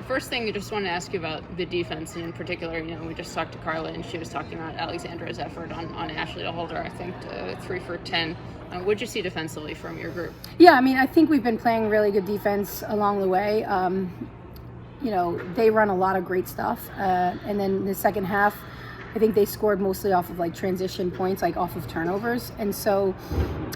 first thing, I just want to ask you about the defense, and in particular, we just talked to Carla, and she was talking about Alexandra's effort on Ashley to hold her, I think, to 3 for 10. What'd you see defensively from your group? Yeah, I mean, I think we've been playing really good defense along the way. They run a lot of great stuff, and then in the second half, I think they scored mostly off of like transition points, like off of turnovers. And so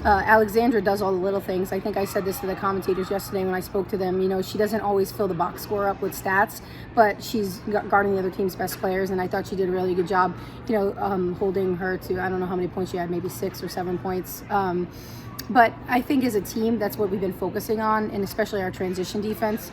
Alexandra does all the little things. I think I said this to the commentators yesterday when I spoke to them. She doesn't always fill the box score up with stats, but she's guarding the other team's best players. And I thought she did a really good job, holding her to, I don't know how many points she had, maybe 6 or 7 points. But I think as a team, that's what we've been focusing on, and especially our transition defense.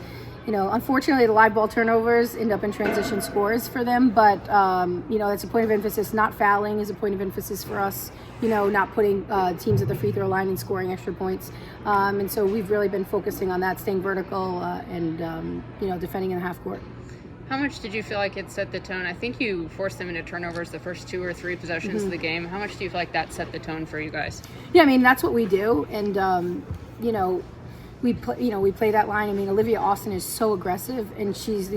Unfortunately, the live ball turnovers end up in transition scores for them, but, that's a point of emphasis. Not fouling is a point of emphasis for us, not putting teams at the free throw line and scoring extra points. And so we've really been focusing on that, staying vertical and defending in the half court. How much did you feel like it set the tone? I think you forced them into turnovers the first 2 or 3 possessions of the game. How much do you feel like that set the tone for you guys? Yeah, I mean, that's what we do. And, we play that line. I mean, Olivia Austin is so aggressive, and she's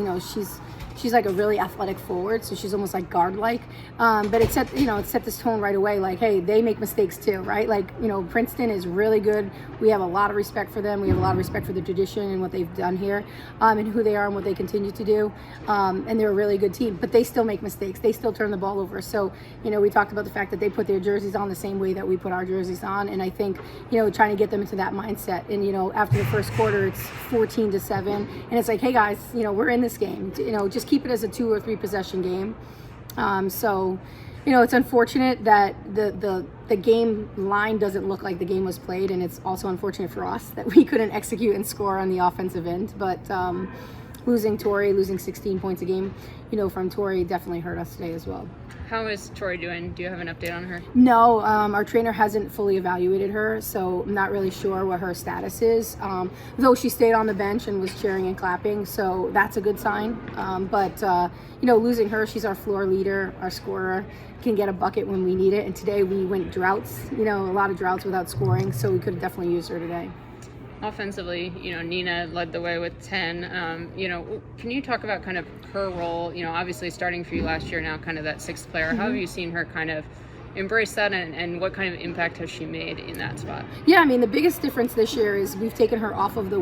like a really athletic forward, so she's almost like guard-like. But it set this tone right away, like, hey, they make mistakes too, right? Like, Princeton is really good. We have a lot of respect for them. We have a lot of respect for the tradition and what they've done here, and who they are and what they continue to do. And they're a really good team, but they still make mistakes. They still turn the ball over. So, we talked about the fact that they put their jerseys on the same way that we put our jerseys on. And I think, trying to get them into that mindset. And, after the first quarter, it's 14-7. And it's like, hey guys, we're in this game. Just keep it as a 2 or 3 possession game. So it's unfortunate that the game line doesn't look like the game was played, and it's also unfortunate for us that we couldn't execute and score on the offensive end. But losing 16 points a game, from Tori definitely hurt us today as well. How is Tori doing? Do you have an update on her? No, our trainer hasn't fully evaluated her, so I'm not really sure what her status is. Though she stayed on the bench and was cheering and clapping, so that's a good sign. But losing her, she's our floor leader, our scorer, can get a bucket when we need it. And today we went droughts, a lot of droughts without scoring, so we could have definitely used her today. Offensively, Nina led the way with 10. Can you talk about kind of her role? Obviously starting for you last year, now kind of that 6th player. Mm-hmm. How have you seen her kind of embrace that, and what kind of impact has she made in that spot? Yeah, I mean, the biggest difference this year is we've taken her off of the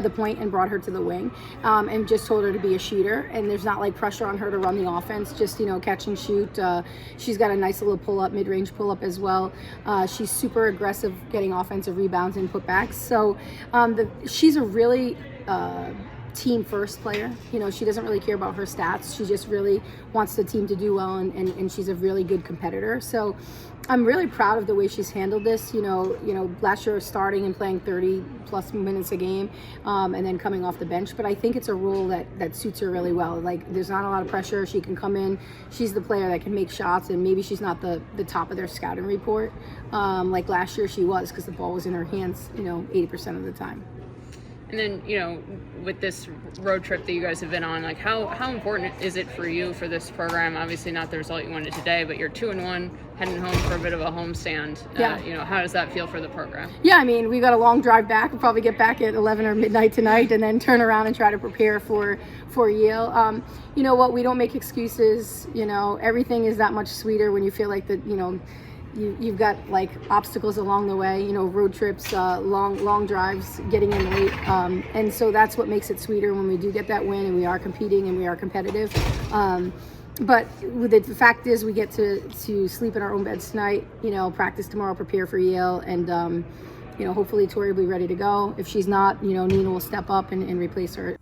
point and brought her to the wing, and just told her to be a shooter, and there's not like pressure on her to run the offense, just catch and shoot. She's got a nice little pull-up, mid-range pull-up as well. She's super aggressive getting offensive rebounds and putbacks, so she's a really team first player. She doesn't really care about her stats. She just really wants the team to do well, and she's a really good competitor. So I'm really proud of the way she's handled this. Last year starting and playing 30 plus minutes a game, and then coming off the bench. But I think it's a role that suits her really well. Like, there's not a lot of pressure. She can come in. She's the player that can make shots, and maybe she's not the top of their scouting report like last year she was, because the ball was in her hands 80% of the time. And then, with this road trip that you guys have been on, like how important is it for you for this program? Obviously not the result you wanted today, but you're 2-1, heading home for a bit of a homestand. Yeah. How does that feel for the program? Yeah, I mean, we got a long drive back. We'll probably get back at 11 or midnight tonight, and then turn around and try to prepare for Yale. You know what? We don't make excuses. Everything is that much sweeter when you feel like that. You've got like obstacles along the way, road trips, long drives, getting in late. And so that's what makes it sweeter when we do get that win and we are competing and we are competitive. But the fact is we get to sleep in our own beds tonight, practice tomorrow, prepare for Yale. And, hopefully Tori will be ready to go. If she's not, Nina will step up and replace her.